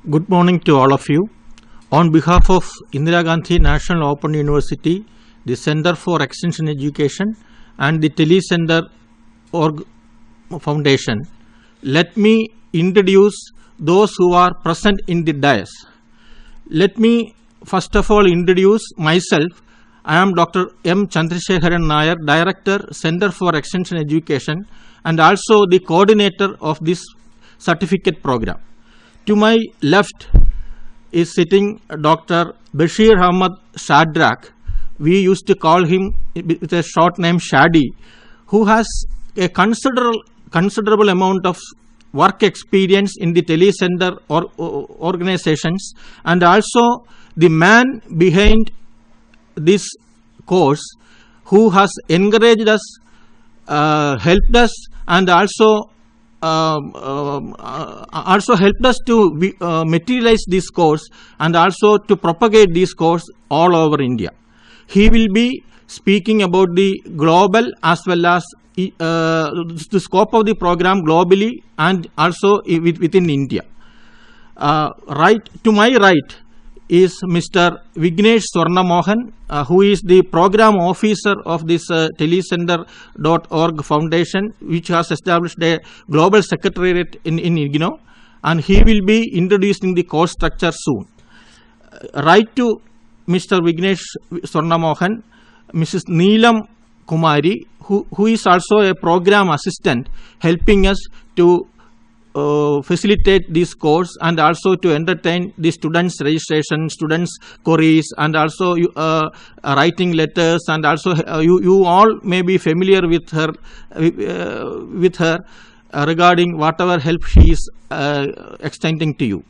Good morning to all of you. On behalf of Indira Gandhi National Open University, the Center for Extension Education and the Telecenter Foundation, let me introduce those who are present in the dais. Let me first of all introduce myself. I am Dr. M. Chandrasekharan Nair, Director, Center for Extension Education, and also the coordinator of this certificate program. To my left is sitting Dr. Bashir Ahmad Shadrach. We used to call him with a short name Shadi, who has a considerable amount of work experience in the Telecenter organizations, and also the man behind this course, who has encouraged us, helped us, and also helped us to materialize this course and also to propagate this course all over India. He will be speaking about the global as well as the scope of the program globally and also within India. Right to my right is Mr. Vignesh Swarnamohan, who is the program officer of this Telecenter.org foundation, which has established a global secretariat in IGNOU, and he will be introducing the course structure soon. Right to Mr. Vignesh Swarnamohan, Mrs. Neelam Kumari, who is also a program assistant, helping us to facilitate this course and also to entertain the students' registration, students' queries, and also writing letters, and also you all may be familiar with her regarding whatever help she is extending to you.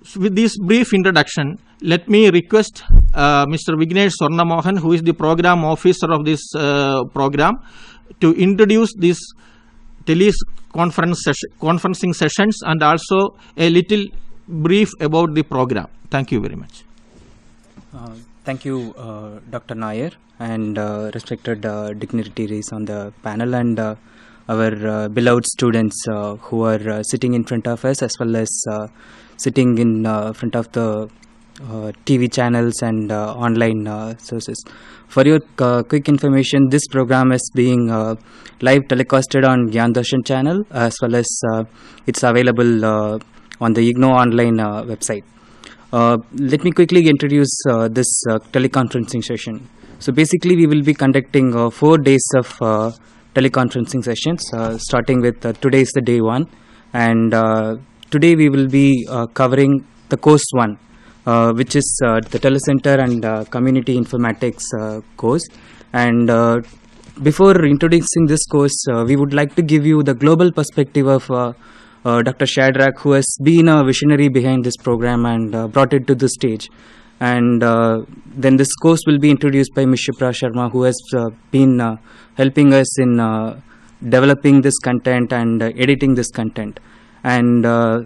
So with this brief introduction, let me request Mr. Vignesh Swarnamohan, who is the program officer of this program, to introduce this conferencing sessions and also a little brief about the program. Thank you very much. Thank you, Dr. Nair, and respected dignitaries on the panel, and our beloved students who are sitting in front of us, as well as sitting in front of the TV channels and online sources. For your quick information, this program is being live telecasted on Gyan Darshan channel, as well as it's available on the IGNOU online website. Let me quickly introduce this teleconferencing session. So basically, we will be conducting 4 days of teleconferencing sessions, starting with today is the day 1, and today we will be covering the course 1. Which is the Telecenter and Community Informatics course. And before introducing this course, we would like to give you the global perspective of Dr. Shadrach, who has been a visionary behind this program and brought it to the stage. And then this course will be introduced by Ms. Shipra Sharma, who has been helping us in developing this content and editing this content. And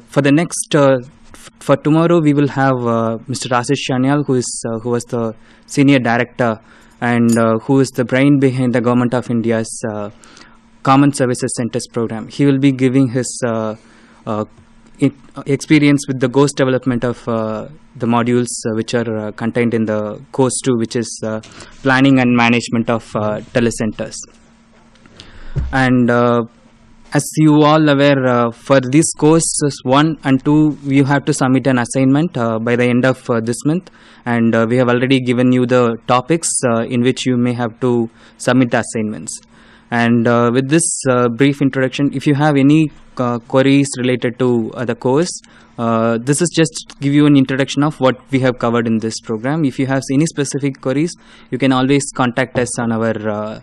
for the next for tomorrow, we will have Mr. Ashish Shanyal, who was the senior director and who is the brain behind the Government of India's Common Services Centers program. He will be giving his experience with the course development of the modules which are contained in the course 2, which is planning and management of telecenters. And as you all aware, for these courses 1 and 2, you have to submit an assignment by the end of this month, and we have already given you the topics in which you may have to submit the assignments. And with this brief introduction, if you have any queries related to the course, this is just to give you an introduction of what we have covered in this program. If you have any specific queries, you can always contact us on our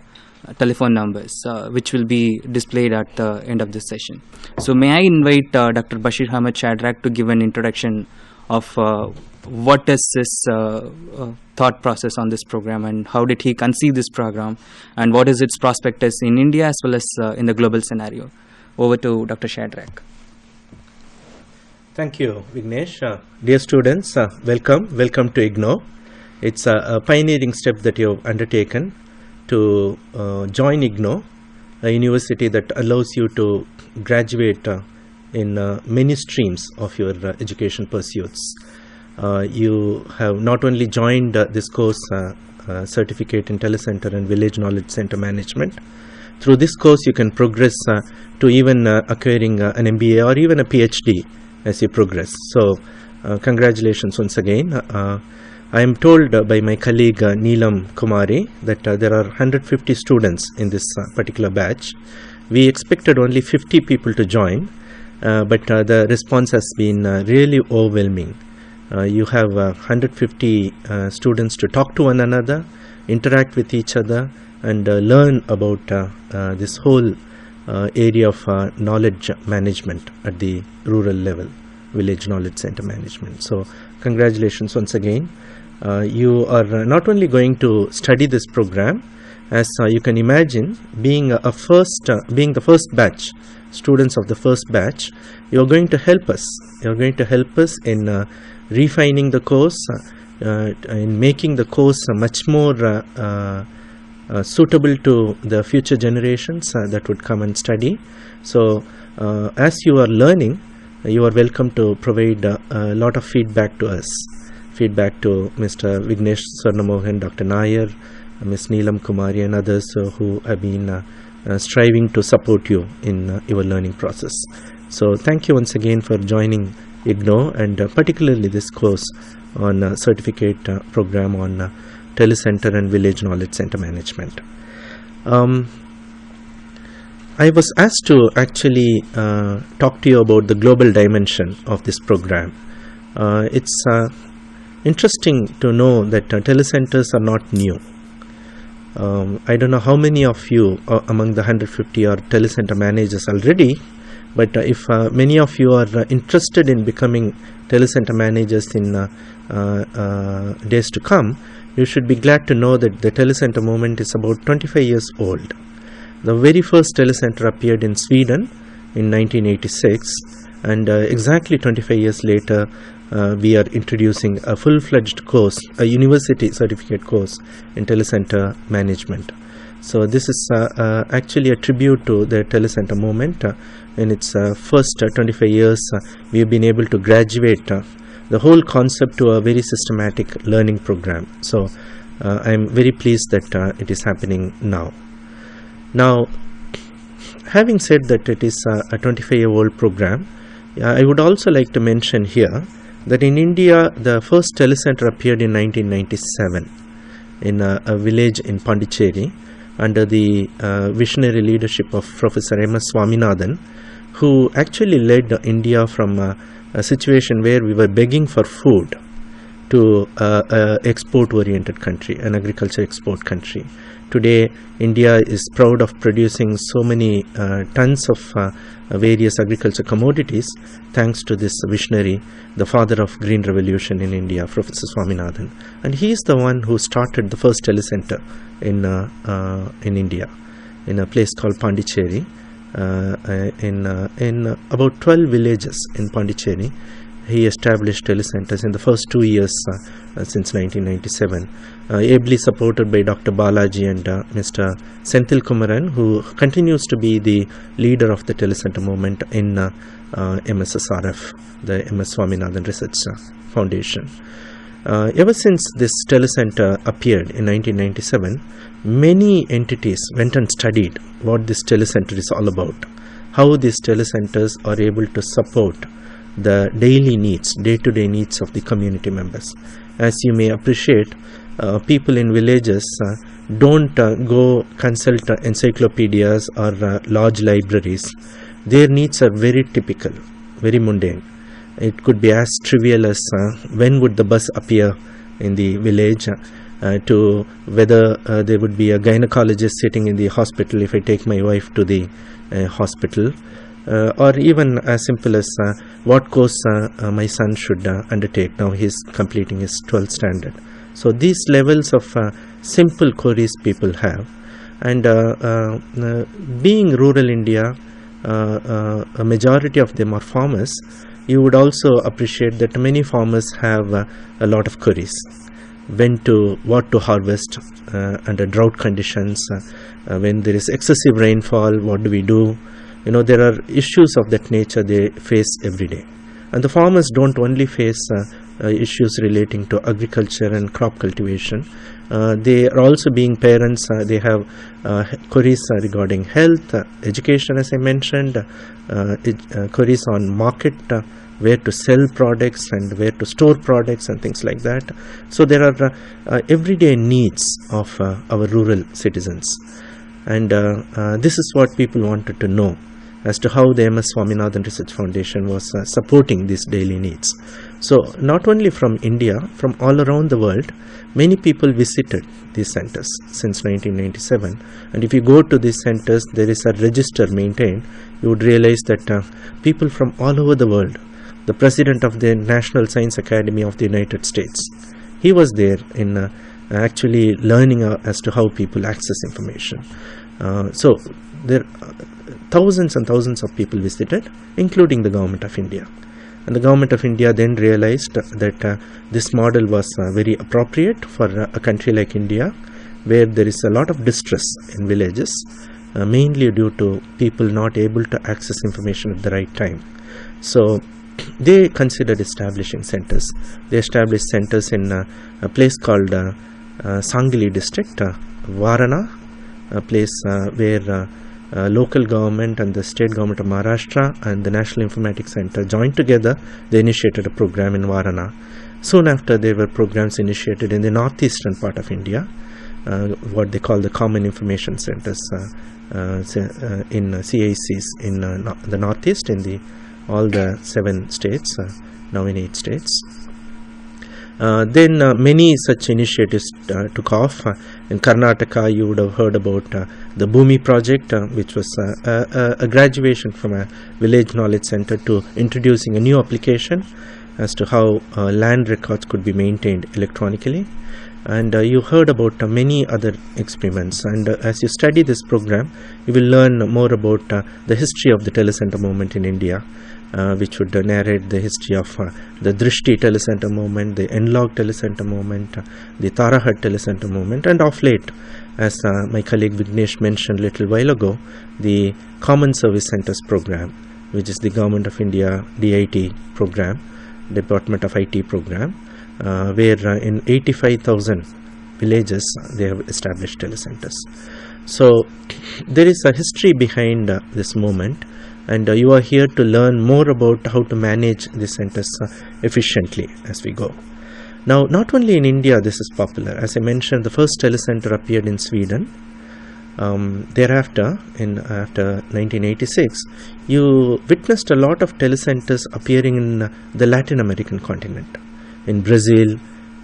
telephone numbers, which will be displayed at the end of this session. So may I invite Dr. Bashir Ahmad Shadrach to give an introduction of what is his thought process on this program, and how did he conceive this program, and what is its prospectus in India as well as in the global scenario. Over to Dr. Shadrach. Thank you, Vignesh. Dear students, welcome to IGNOU. It's a pioneering step that you have undertaken to join IGNOU, a university that allows you to graduate in many streams of your education pursuits. You have not only joined this course, certificate in Telecenter and Village Knowledge Center Management. Through this course, you can progress to even acquiring an MBA or even a PhD as you progress. So, congratulations once again. I am told by my colleague Neelam Kumari that there are 150 students in this particular batch. We expected only 50 people to join, but the response has been really overwhelming. You have 150 students to talk to one another, interact with each other, and learn about this whole area of knowledge management at the rural level, Village Knowledge Center Management. So, congratulations once again. You are not only going to study this program, as you can imagine, being the first batch, students of the first batch, you are going to help us. You are going to help us in refining the course, in making the course much more suitable to the future generations that would come and study. So, as you are learning, you are welcome to provide a lot of feedback to us. Feedback to Mr. Vignesh Swarnamohan, Dr. Nair, Ms. Neelam Kumari and others who have been striving to support you in your learning process. So thank you once again for joining IGNOU and particularly this course on certificate program on Telecenter and Village Knowledge Center Management. I was asked to actually talk to you about the global dimension of this program. It's interesting to know that telecenters are not new. I don't know how many of you among the 150 are telecenter managers already, but if many of you are interested in becoming telecenter managers in days to come, you should be glad to know that the telecenter movement is about 25 years old. The very first telecenter appeared in Sweden in 1986, and exactly 25 years later, we are introducing a full-fledged course, a university certificate course in telecenter management. So this is actually a tribute to the telecenter movement. In its first 25 years, we have been able to graduate the whole concept to a very systematic learning program. So I am very pleased that it is happening now. Now, having said that it is a 25-year-old program, I would also like to mention here that in India, the first telecenter appeared in 1997 in a village in Pondicherry under the visionary leadership of Professor M.S. Swaminathan, who actually led India from a situation where we were begging for food to an export-oriented country, an agriculture export country. Today, India is proud of producing so many tons of various agriculture commodities thanks to this visionary, the father of Green Revolution in India, Professor Swaminathan. And he is the one who started the first telecenter in India, in a place called Pondicherry, in about 12 villages in Pondicherry. He established telecenters in the first 2 years since 1997, ably supported by Dr. Balaji and Mr. Senthil Kumaran, who continues to be the leader of the telecenter movement in MSSRF, the MS Swaminathan Research Foundation. Ever since this telecenter appeared in 1997, many entities went and studied what this telecenter is all about, how these telecenters are able to support the daily needs, day-to-day needs of the community members. As you may appreciate, people in villages don't go consult encyclopedias or large libraries. Their needs are very typical, very mundane. It could be as trivial as when would the bus appear in the village, to whether there would be a gynecologist sitting in the hospital if I take my wife to the hospital, or even as simple as what course my son should undertake. Now he is completing his 12th standard. So these levels of simple queries people have, and being rural India, a majority of them are farmers. You would also appreciate that many farmers have a lot of queries. What to harvest under drought conditions, when there is excessive rainfall, what do we do? there are issues of that nature they face every day. And the farmers don't only face issues relating to agriculture and crop cultivation. They are also being parents. They have queries regarding health, education, as I mentioned, queries on market, where to sell products and where to store products and things like that. So there are everyday needs of our rural citizens. And this is what people wanted to know as to how the MS Swaminathan Research Foundation was supporting these daily needs. So not only from India, from all around the world, many people visited these centers since 1997. And if you go to these centers, there is a register maintained. You would realize that people from all over the world, the president of the National Science Academy of the United States, he was there in actually learning as to how people access information. So there thousands and thousands of people visited, including the government of India. And the government of India then realized that this model was very appropriate for a country like India, where there is a lot of distress in villages, mainly due to people not able to access information at the right time. So they considered establishing centers. They established centers in a place called Sangli district, Varana, a place where local government and the state government of Maharashtra and the National Informatics Center joined together. They initiated a program in Varana. Soon after, there were programs initiated in the northeastern part of India, what they call the Common Information Centers in CICs in the northeast, in all the 7 states, now in 8 states. Then many such initiatives took off. In Karnataka, you would have heard about the Bhumi project, which was a graduation from a village knowledge center to introducing a new application as to how land records could be maintained electronically. And you heard about many other experiments. And as you study this program, you will learn more about the history of the telecenter movement in India, which would narrate the history of the Drishti telecenter movement, the N-Log telecenter movement, the Tarahat telecenter movement, and of late, as my colleague Vignesh mentioned a little while ago, the Common Service Centers program, which is the Government of India DIT program, Department of IT program, where in 85,000 villages they have established telecenters. So there is a history behind this movement, and you are here to learn more about how to manage the centers efficiently as we go. Now, not only in India this is popular. As I mentioned, the first telecenter appeared in Sweden. Thereafter, after 1986, you witnessed a lot of telecenters appearing in the Latin American continent, in Brazil,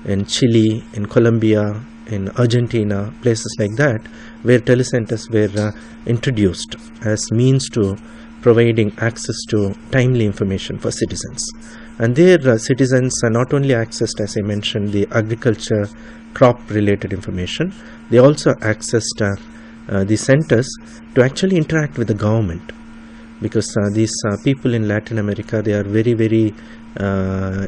in Chile, in Colombia, in Argentina, places like that, where telecenters were introduced as means to providing access to timely information for citizens. And their citizens are not only accessed, as I mentioned, the agriculture, crop related information, they also accessed the centers to actually interact with the government, because these people in Latin America, they are very, very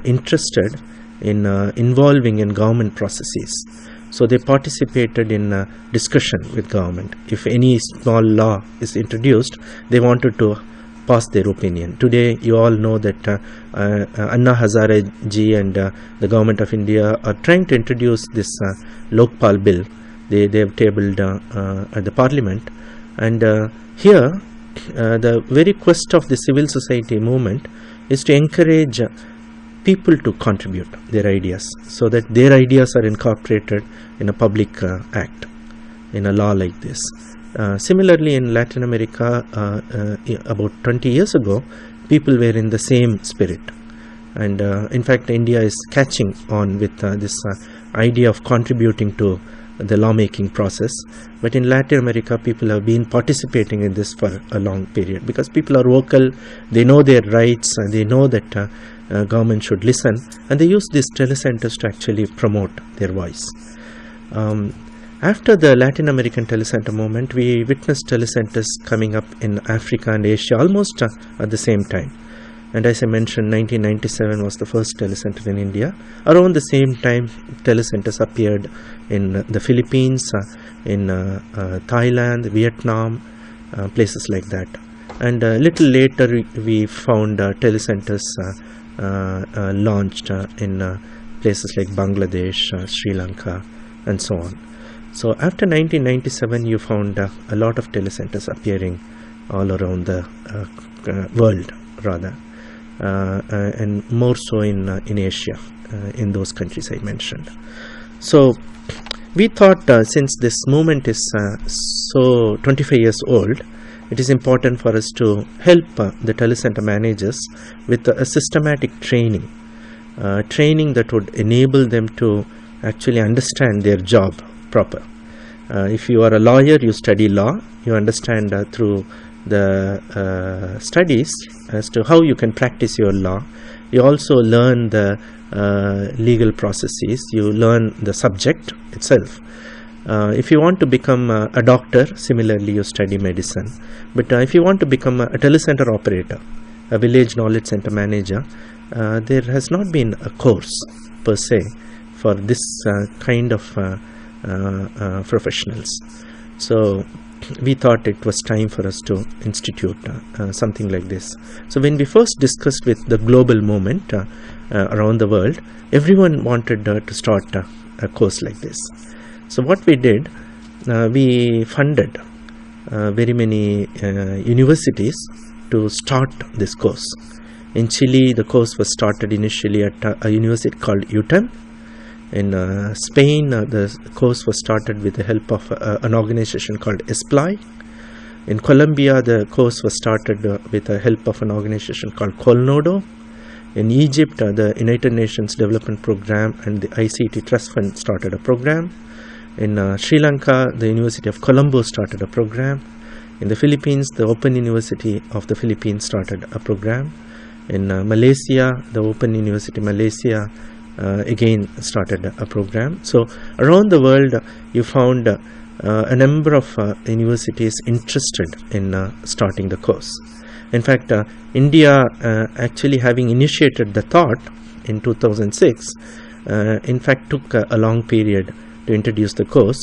interested in involving in government processes. So they participated in discussion with government. If any small law is introduced, they wanted to pass their opinion. Today, you all know that Anna Hazare ji and the government of India are trying to introduce this Lokpal bill. They have tabled at the parliament. And here, the very quest of the civil society movement is to encourage people to contribute their ideas, so that their ideas are incorporated in a public act, in a law like this. Similarly, in Latin America, about 20 years ago, people were in the same spirit. And in fact, India is catching on with this idea of contributing to the lawmaking process. But in Latin America, people have been participating in this for a long period, because people are vocal, they know their rights, and they know that government should listen, and they use these telecenters to actually promote their voice. After the Latin American telecenter movement, we witnessed telecenters coming up in Africa and Asia almost at the same time. And as I mentioned, 1997 was the first telecenter in India. Around the same time, telecenters appeared in the Philippines, in Thailand, Vietnam, places like that. And a little later we found Telecenters launched in places like Bangladesh, Sri Lanka, and so on. So after 1997 you found a lot of Telecenters appearing all around the world rather, and more so in Asia, in those countries I mentioned. So we thought since this movement is so 25 years old, it is important for us to help the telecenter managers with a systematic training that would enable them to actually understand their job proper. If you are a lawyer, you study law, you understand through the studies as to how you can practice your law. You also learn the legal processes, you learn the subject itself. If you want to become a doctor, similarly you study medicine. But if you want to become a telecenter operator, a village knowledge center manager, there has not been a course per se for this kind of professionals. So we thought it was time for us to institute something like this. So when we first discussed with the global movement around the world, everyone wanted to start a course like this. So what we did, we funded very many universities to start this course. In Chile, the course was started initially at a university called UTEM. In Spain, the course was started with the help of an organization called ESPLAI. In Colombia, the course was started with the help of an organization called Colnodo. In Egypt, the United Nations Development Program and the ICT Trust Fund started a program. In Sri Lanka, the University of Colombo started a program. In the Philippines, the Open University of the Philippines started a program. In Malaysia, the Open University Malaysia again started a program. So around the world, you found a number of universities interested in starting the course. In fact, India actually having initiated the thought in 2006, in fact took a long period to introduce the course,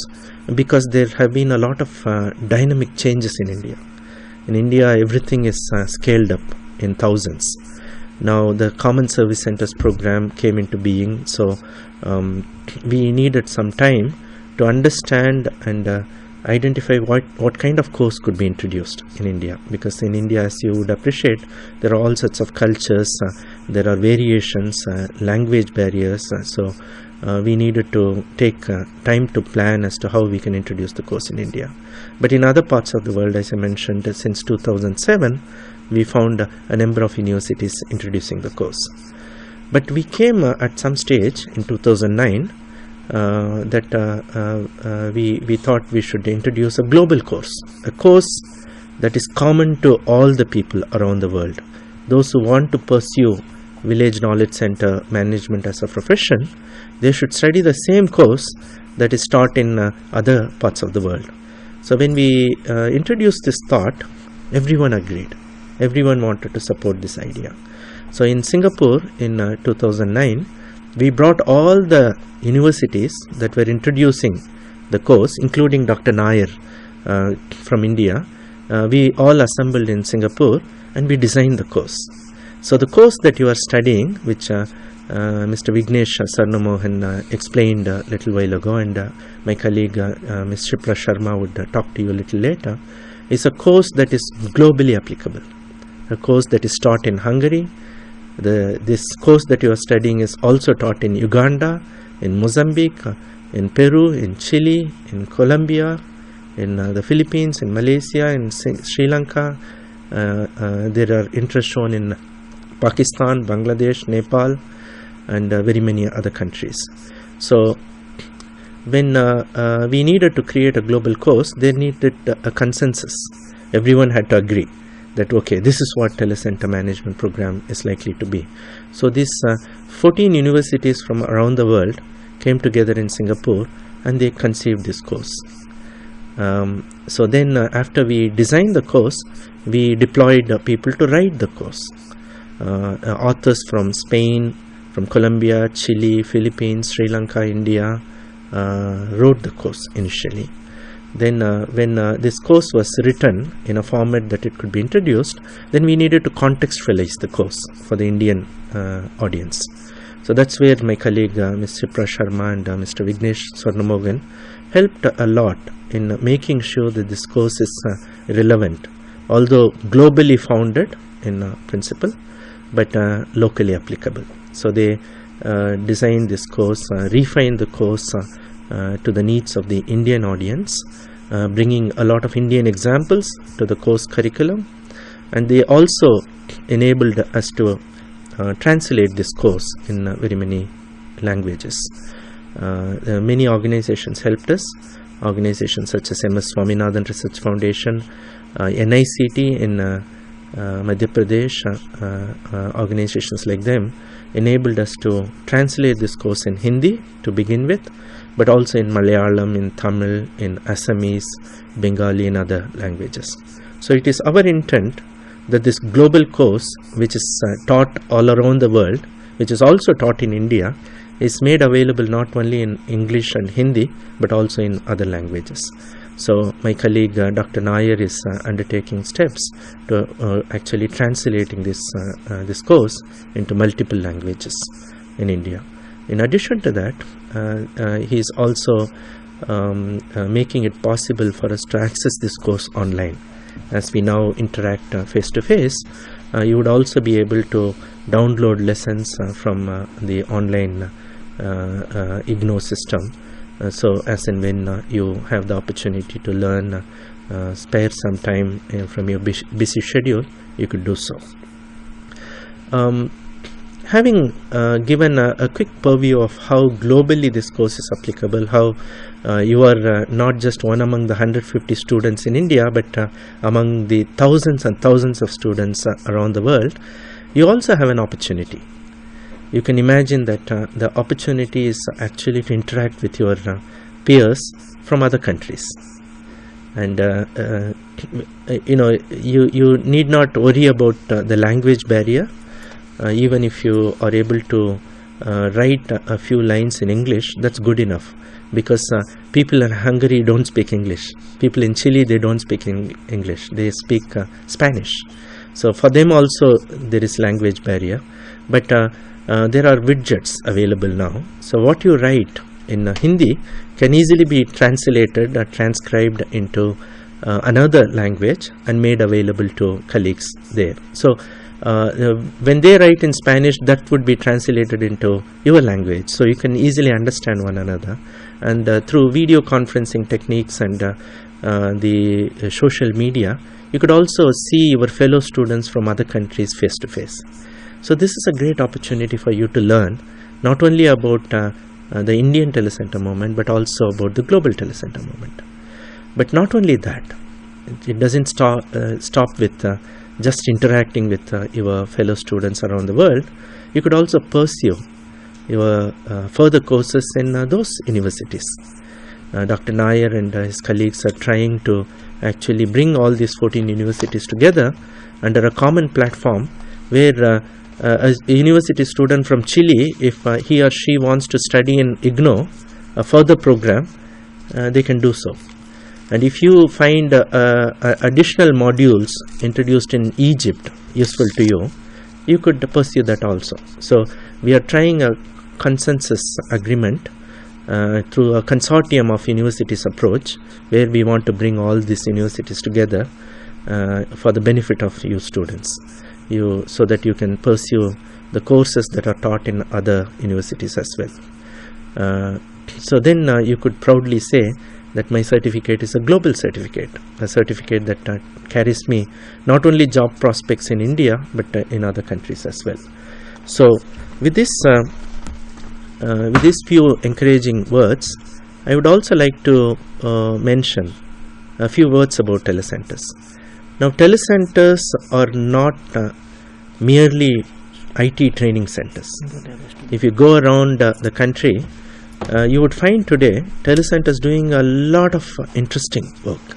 because there have been a lot of dynamic changes in India. In India, everything is scaled up in thousands. Now the Common Service Centers program came into being, so we needed some time to understand and identify what kind of course could be introduced in India, because in India, as you would appreciate, there are all sorts of cultures, there are variations, language barriers, so we needed to take time to plan as to how we can introduce the course in India. But in other parts of the world, as I mentioned, since 2007, we found a number of universities introducing the course. But we came at some stage in 2009 that we thought we should introduce a global course, a course that is common to all the people around the world. Those who want to pursue village knowledge center management as a profession, they should study the same course that is taught in other parts of the world. So when we introduced this thought, everyone agreed. Everyone wanted to support this idea. So in Singapore in 2009, we brought all the universities that were introducing the course, including Dr. Nair from India. We all assembled in Singapore and we designed the course. So the course that you are studying, which Mr. Vignesh Sarnamohan explained a little while ago, and my colleague Ms. Shipra Sharma would talk to you a little later, is a course that is globally applicable. A course that is taught in Hungary. This course that you are studying is also taught in Uganda, in Mozambique, in Peru, in Chile, in Colombia, in the Philippines, in Malaysia, in Sri Lanka. There are interests shown in Pakistan, Bangladesh, Nepal, and very many other countries. So when we needed to create a global course, there needed a consensus. Everyone had to agree that, okay, this is what telecenter management program is likely to be. So these 14 universities from around the world came together in Singapore and they conceived this course. So then after we designed the course, we deployed people to write the course. Authors from Spain, from Colombia, Chile, Philippines, Sri Lanka, India wrote the course initially. Then when this course was written in a format that it could be introduced, then we needed to contextualize the course for the Indian audience. So that's where my colleague Ms. Shipra Sharma and Mr. Vignesh Swarnamogan helped a lot in making sure that this course is relevant, although globally founded in principle, but locally applicable. So they designed this course, refined the course to the needs of the Indian audience, bringing a lot of Indian examples to the course curriculum, and they also enabled us to translate this course in very many languages. Many organizations helped us, organizations such as MS Swaminathan Research Foundation, NICT in Madhya Pradesh, organizations like them enabled us to translate this course in Hindi to begin with, but also in Malayalam, in Tamil, in Assamese, Bengali and other languages. So it is our intent that this global course, which is taught all around the world, which is also taught in India, is made available not only in English and Hindi, but also in other languages. So my colleague Dr. Nair is undertaking steps to actually translating this course into multiple languages in India. In addition to that, he is also making it possible for us to access this course online. As we now interact face to face, you would also be able to download lessons from the online IGNO system. So as and when you have the opportunity to learn, spare some time from your busy schedule, you could do so. Having given a quick purview of how globally this course is applicable, how you are not just one among the 150 students in India, but among the thousands and thousands of students around the world, you also have an opportunity. You can imagine that the opportunity is actually to interact with your peers from other countries. And you need not worry about the language barrier. Even if you are able to write a few lines in English, that's good enough, because people in Hungary don't speak English. People in Chile, they don't speak English. They speak Spanish. So for them also there is language barrier. But there are widgets available now. So what you write in Hindi can easily be translated or transcribed into another language and made available to colleagues there. So when they write in Spanish, that would be translated into your language, so you can easily understand one another. And through video conferencing techniques and the social media, you could also see your fellow students from other countries face to face. So this is a great opportunity for you to learn not only about the Indian Telecenter movement, but also about the global Telecenter movement. But not only that, it doesn't stop with just interacting with your fellow students around the world. You could also pursue your further courses in those universities. Dr. Nair and his colleagues are trying to actually bring all these 14 universities together under a common platform, where a university student from Chile, if he or she wants to study in IGNO, a further program, they can do so. And if you find additional modules introduced in Egypt useful to you, you could pursue that also. So we are trying a consensus agreement through a consortium of universities approach, where we want to bring all these universities together for the benefit of you students, so that you can pursue the courses that are taught in other universities as well. So then you could proudly say that my certificate is a global certificate, a certificate that carries me not only job prospects in India, but in other countries as well. So with these few encouraging words, I would also like to mention a few words about telecenters. Now, telecenters are not merely IT training centers. If you go around the country, you would find today telecenters doing a lot of interesting work.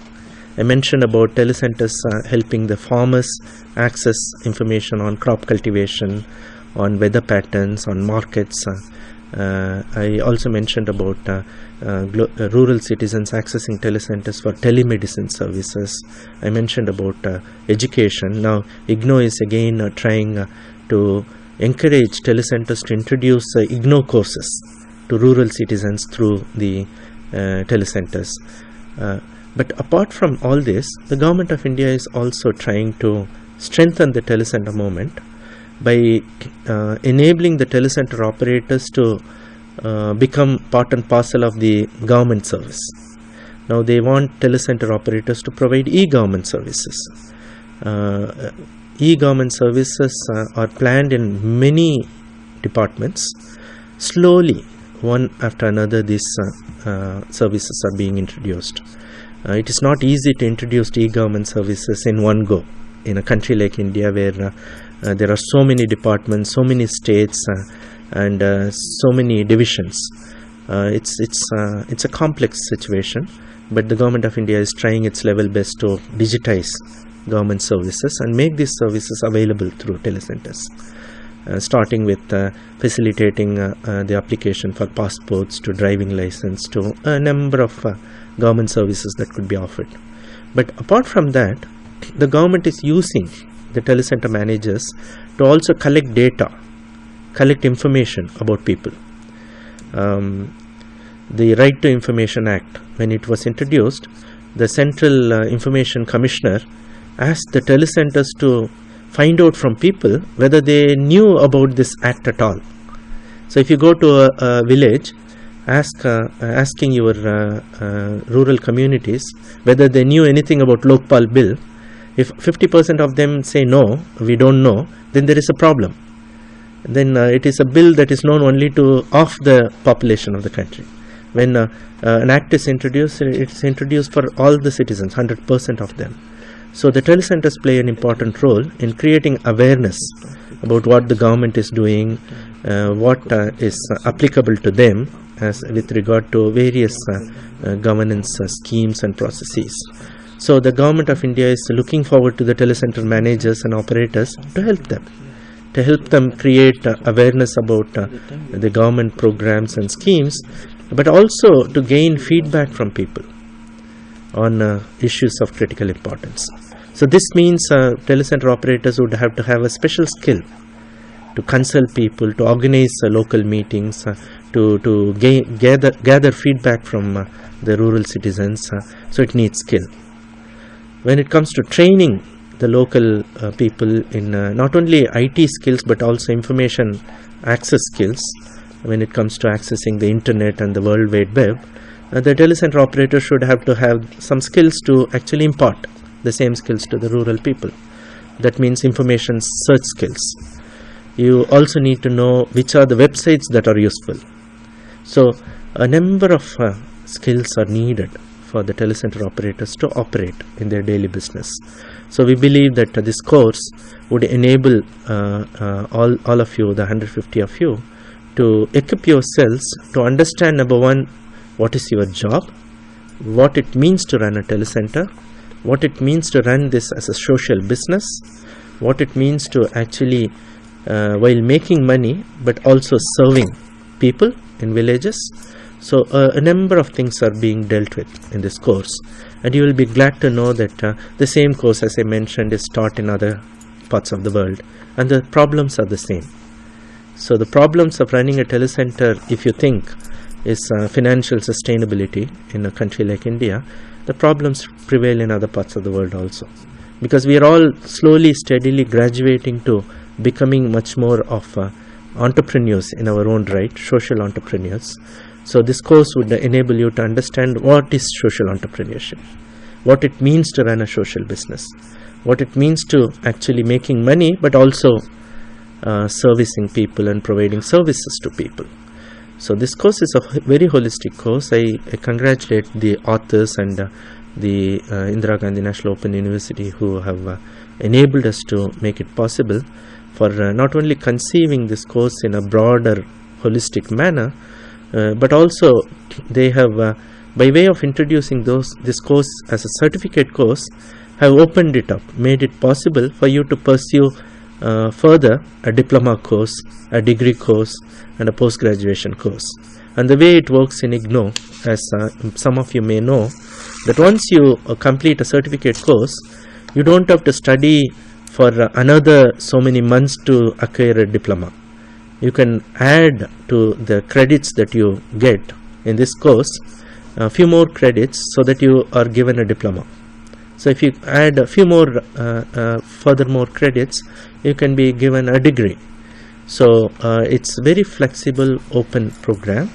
I mentioned about telecenters helping the farmers access information on crop cultivation, on weather patterns, on markets, I also mentioned about rural citizens accessing telecenters for telemedicine services. I mentioned about education. Now IGNOU is again trying to encourage telecenters to introduce IGNOU courses to rural citizens through the telecenters. But apart from all this, the Government of India is also trying to strengthen the telecenter movement by enabling the telecenter operators to become part and parcel of the government service. Now they want telecenter operators to provide e-government services. E-government services are planned in many departments. Slowly, one after another, these services are being introduced. It is not easy to introduce e-government services in one go in a country like India, where there are so many departments, so many states, and so many divisions. It's a complex situation, but the Government of India is trying its level best to digitize government services and make these services available through telecenters, starting with facilitating the application for passports to driving license to a number of government services that could be offered. But apart from that, the government is using the telecenter managers to also collect data, collect information about people. The Right to Information Act, when it was introduced, the Central Information Commissioner asked the telecenters to find out from people whether they knew about this act at all. So if you go to a village, asking your rural communities whether they knew anything about Lokpal bill, if 50% of them say no, we don't know, then there is a problem. Then it is a bill that is known only to half the population of the country. When an act is introduced, it is introduced for all the citizens, 100% of them. So the telecenters play an important role in creating awareness about what the government is doing, what is applicable to them as with regard to various governance schemes and processes. So the Government of India is looking forward to the telecenter managers and operators to help them create awareness about the government programs and schemes, but also to gain feedback from people on issues of critical importance. So this means telecenter operators would have to have a special skill to consult people, to organize local meetings, to gather feedback from the rural citizens. So it needs skill. When it comes to training the local people in not only IT skills but also information access skills, when it comes to accessing the internet and the World Wide Web, the telecenter operator should have to have some skills to actually impart the same skills to the rural people. That means information search skills. You also need to know which are the websites that are useful. So a number of skills are needed for the telecenter operators to operate in their daily business. So we believe that this course would enable all of you, the 150 of you, to equip yourselves to understand, number one, what is your job, what it means to run a telecenter, what it means to run this as a social business, what it means to actually, while making money, but also serving people in villages. So a number of things are being dealt with in this course, and you will be glad to know that the same course, as I mentioned, is taught in other parts of the world, and the problems are the same. So the problems of running a telecenter, if you think, is financial sustainability in a country like India, the problems prevail in other parts of the world also, because we are all slowly, steadily graduating to becoming much more of entrepreneurs in our own right, social entrepreneurs. So this course would enable you to understand what is social entrepreneurship, what it means to run a social business, what it means to actually making money, but also servicing people and providing services to people. So this course is a very holistic course. I congratulate the authors and the Indira Gandhi National Open University who have enabled us to make it possible for not only conceiving this course in a broader holistic manner, but also they have, by way of introducing this course as a certificate course, have opened it up, made it possible for you to pursue further a diploma course, a degree course, and a post-graduation course. And the way it works in IGNOU, as some of you may know, that once you complete a certificate course, you don't have to study for another so many months to acquire a diploma. You can add to the credits that you get in this course a few more credits so that you are given a diploma. So if you add a few more furthermore credits, you can be given a degree. So it's very flexible, open program,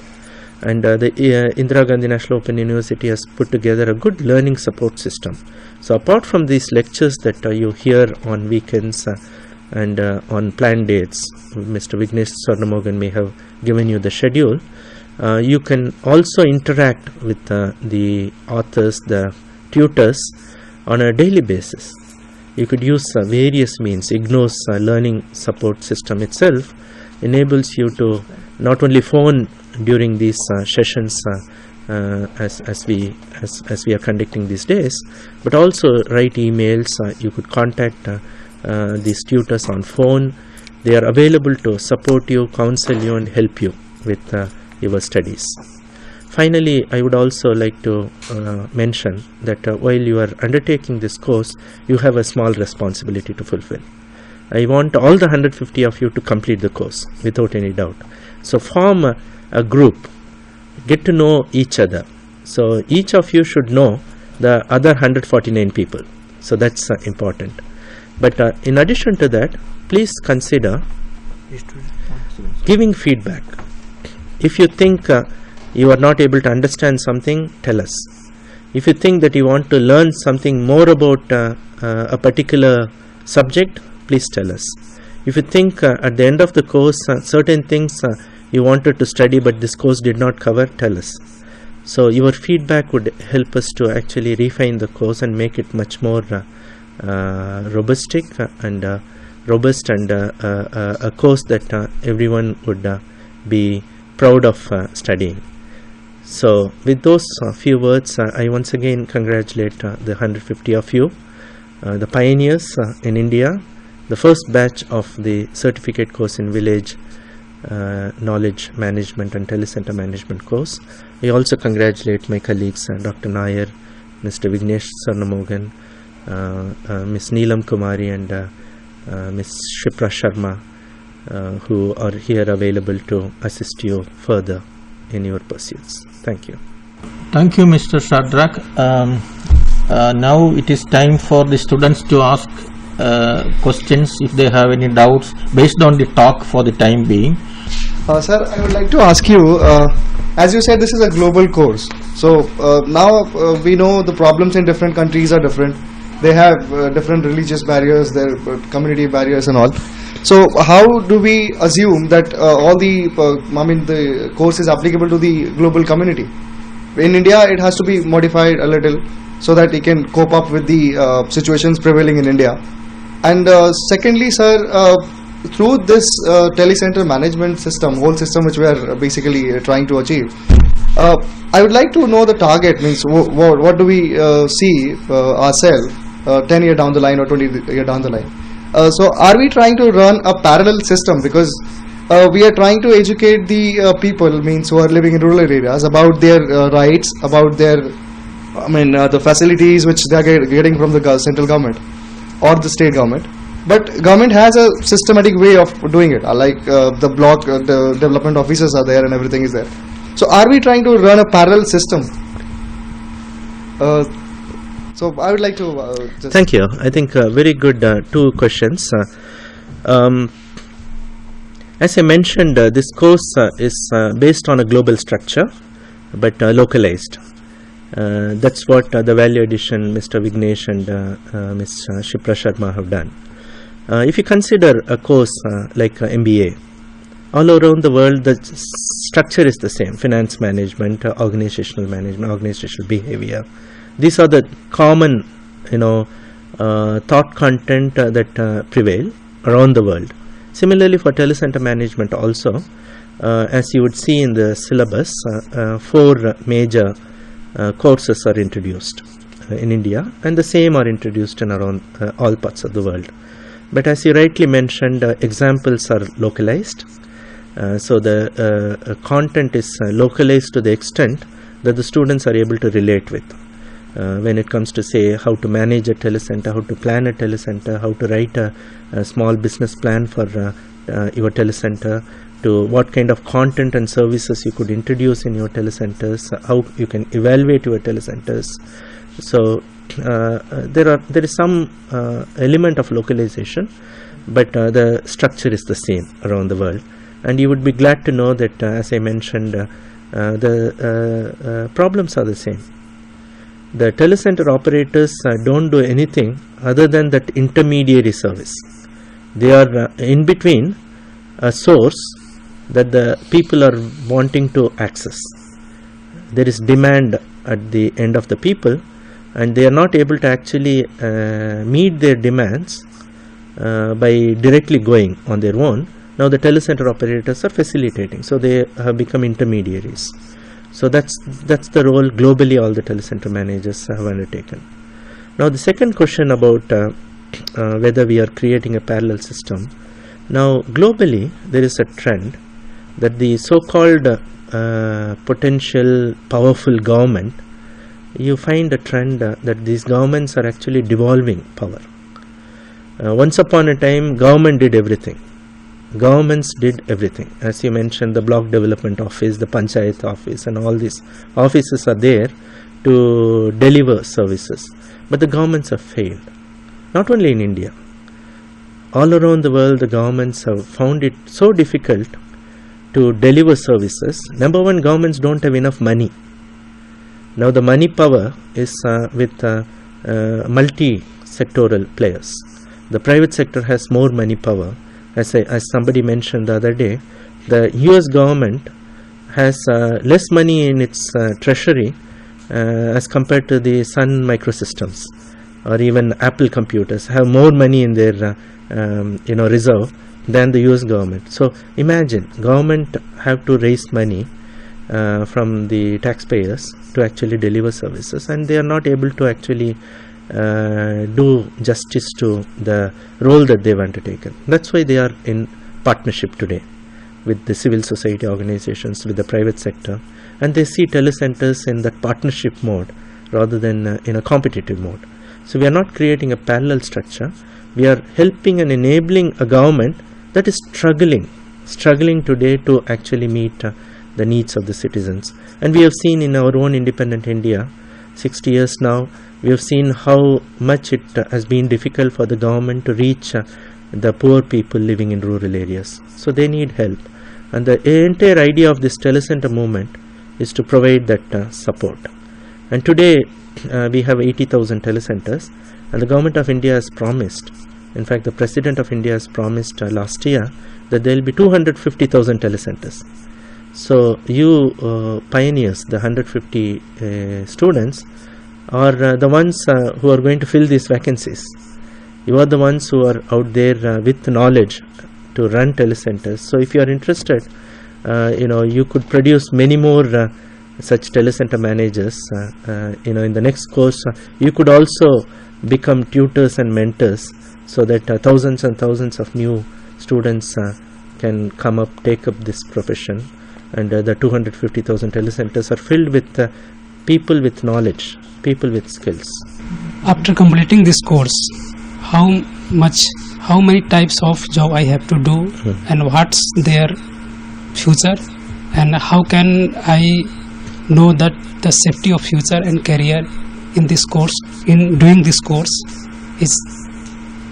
and the Indira Gandhi National Open University has put together a good learning support system. So apart from these lectures that you hear on weekends and on planned dates, Mr. Vignesh Swarnamogan may have given you the schedule. You can also interact with the authors, the tutors, on a daily basis. You could use various means. IGNOU's learning support system itself enables you to not only phone during these sessions as we are conducting these days, but also write emails. You could contact these tutors on phone. They are available to support you, counsel you, and help you with your studies. Finally, I would also like to mention that while you are undertaking this course, you have a small responsibility to fulfill. I want all the 150 of you to complete the course without any doubt. So form a group, get to know each other. So each of you should know the other 149 people. So that's important. But in addition to that, please consider giving feedback. If you think you are not able to understand something, tell us. If you think that you want to learn something more about a particular subject, please tell us. If you think at the end of the course certain things you wanted to study but this course did not cover, tell us. So your feedback would help us to actually refine the course and make it much more robust and a course that everyone would be proud of studying. So with those few words, I once again congratulate the 150 of you, the pioneers in India, the first batch of the certificate course in village knowledge management and telecenter management course. I also congratulate my colleagues Dr. Nair, Mr. Vignesh Swarnamogan, Ms. Neelam Kumari and Ms. Shipra Sharma, who are here available to assist you further in your pursuits. Thank you. Thank you, Mr. Shadrach. Now it is time for the students to ask questions if they have any doubts based on the talk for the time being. Sir, I would like to ask you, as you said, this is a global course. So now we know the problems in different countries are different. They have different religious barriers, their community barriers and all. So how do we assume that all the the course is applicable to the global community? In India, it has to be modified a little so that it can cope up with the situations prevailing in India. And secondly, sir, through this telecenter management system, whole system which we are basically trying to achieve, I would like to know the target, means what do we see ourselves 10 years down the line or 20 years down the line. So are we trying to run a parallel system, because we are trying to educate the people, means who are living in rural areas, about their rights, about their the facilities which they are getting from the central government or the state government. But government has a systematic way of doing it, like the block the development officers are there and everything is there. So are we trying to run a parallel system? So I would like to just... Thank you. I think very good two questions. As I mentioned, this course is based on a global structure but localized. That's what the value addition Mr. Vignesh and Ms. Shipra Sharma have done. If you consider a course like MBA, all around the world the structure is the same: finance management, organizational management, organizational behavior. These are the common thought content that prevail around the world. Similarly for telecenter management also, as you would see in the syllabus, 4 major courses are introduced in India, and the same are introduced in around all parts of the world. But as you rightly mentioned, examples are localized. So the content is localized to the extent that the students are able to relate with. When it comes to, say, how to manage a telecenter, how to plan a telecenter, how to write a small business plan for your telecenter, to what kind of content and services you could introduce in your telecenters, how you can evaluate your telecenters. So there is some element of localization, but the structure is the same around the world. And you would be glad to know that, as I mentioned, the problems are the same. The telecenter operators don't do anything other than that intermediary service. They are in between a source that the people are wanting to access. There is demand at the end of the people, and they are not able to actually meet their demands by directly going on their own. Now the telecenter operators are facilitating, so they have become intermediaries. So that's the role globally all the telecenter managers have undertaken. Now the second question about whether we are creating a parallel system. Now globally there is a trend that the so-called potential powerful government, you find a trend that these governments are actually devolving power. Once upon a time, government did everything. Governments did everything. As you mentioned, the block development office, the panchayat office, and all these offices are there to deliver services. But the governments have failed. Not only in India. All around the world, the governments have found it so difficult to deliver services. Number one, governments don't have enough money. Now the money power is with multi-sectoral players. The private sector has more money power. As somebody mentioned the other day, the US government has less money in its treasury as compared to the Sun Microsystems or even Apple computers have more money in their reserve than the US government. So imagine, government have to raise money from the taxpayers to actually deliver services, and they are not able to actually do justice to the role that they've undertaken. That's why they are in partnership today with the civil society organizations, with the private sector, and they see telecenters in that partnership mode rather than in a competitive mode. So we are not creating a parallel structure. We are helping and enabling a government that is struggling today to actually meet the needs of the citizens. And we have seen in our own independent India, 60 years now, we have seen how much it has been difficult for the government to reach the poor people living in rural areas. So they need help. And the entire idea of this telecenter movement is to provide that support. And today we have 80,000 telecenters, and the government of India has promised, in fact the President of India has promised last year that there will be 250,000 telecenters. So you pioneers, the 150 students, are the ones who are going to fill these vacancies. You are the ones who are out there with knowledge to run telecenters. So if you are interested, you could produce many more such telecenter managers. In the next course, you could also become tutors and mentors, so that thousands and thousands of new students can come up, take up this profession. And the 250,000 telecenters are filled with people with knowledge, people with skills. After completing this course, how many types of job I have to do, and what's their future, and how can I know that the safety of future and career in this course, in doing this course, is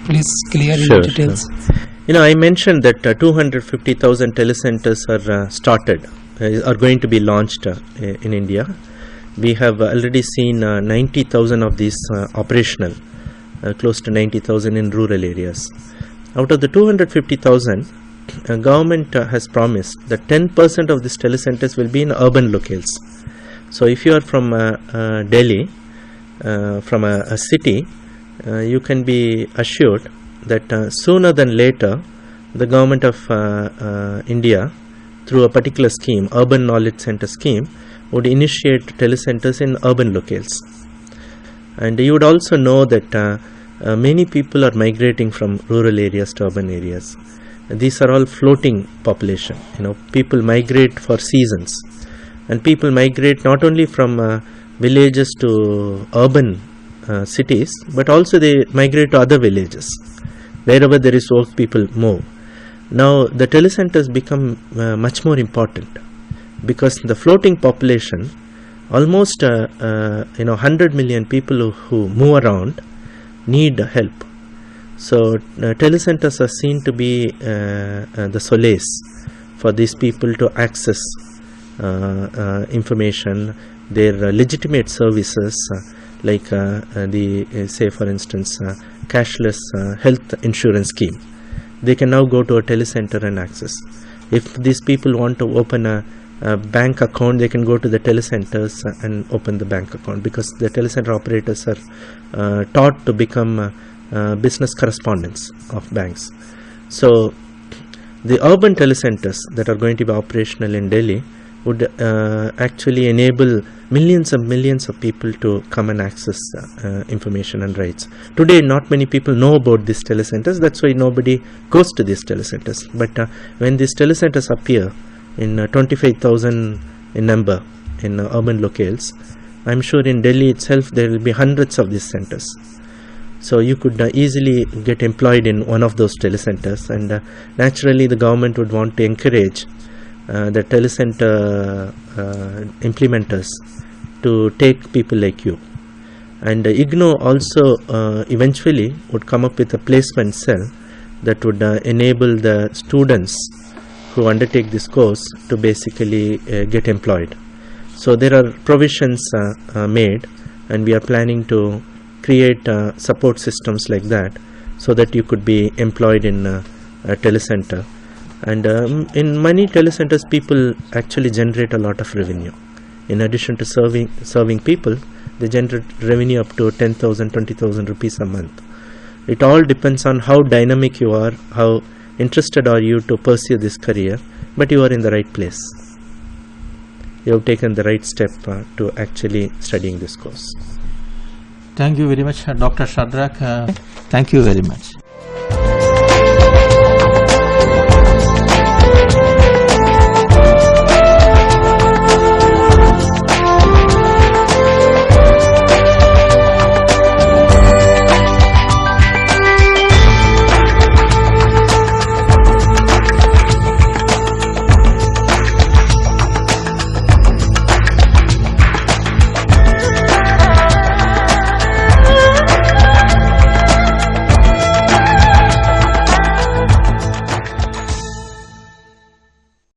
please clear in details. Sure. I mentioned that 250,000 telecenters are going to be launched in India. We have already seen 90,000 of these operational, close to 90,000 in rural areas. Out of the 250,000, government has promised that 10% of these telecenters will be in urban locales. So if you are from Delhi, from a city, you can be assured that sooner than later, the government of India, through a particular scheme, Urban Knowledge Center scheme, would initiate telecenters in urban locales. And you would also know that many people are migrating from rural areas to urban areas. These are all floating population. People migrate for seasons, and people migrate not only from villages to urban cities, but also they migrate to other villages. Wherever there is work, people move. Now the telecenters become much more important, because the floating population, almost 100 million people who move around, need help. So telecenters are seen to be the solace for these people to access information, their legitimate services, like say for instance cashless health insurance scheme. They can now go to a telecenter and access. If these people want to open a bank account, they can go to the telecenters and open the bank account, because the telecenter operators are taught to become business correspondents of banks. So the urban telecenters that are going to be operational in Delhi would actually enable millions and millions of people to come and access information and rights. Today not many people know about these telecenters, that's why nobody goes to these telecenters. But when these telecenters appear in 25,000 in number in urban locales, I'm sure in Delhi itself there will be hundreds of these centers. So you could easily get employed in one of those telecenters, and naturally the government would want to encourage the telecenter implementers to take people like you. And IGNOU also eventually would come up with a placement cell that would enable the students who undertake this course to basically get employed. So there are provisions made, and we are planning to create support systems like that, so that you could be employed in a telecenter. And in many telecenters, people actually generate a lot of revenue. In addition to serving people, they generate revenue up to 10,000, 20,000 rupees a month. It all depends on how dynamic you are, how interested are you to pursue this career, but you are in the right place. You have taken the right step to actually studying this course. Thank you very much, Dr. Shadrach. Thank you very much.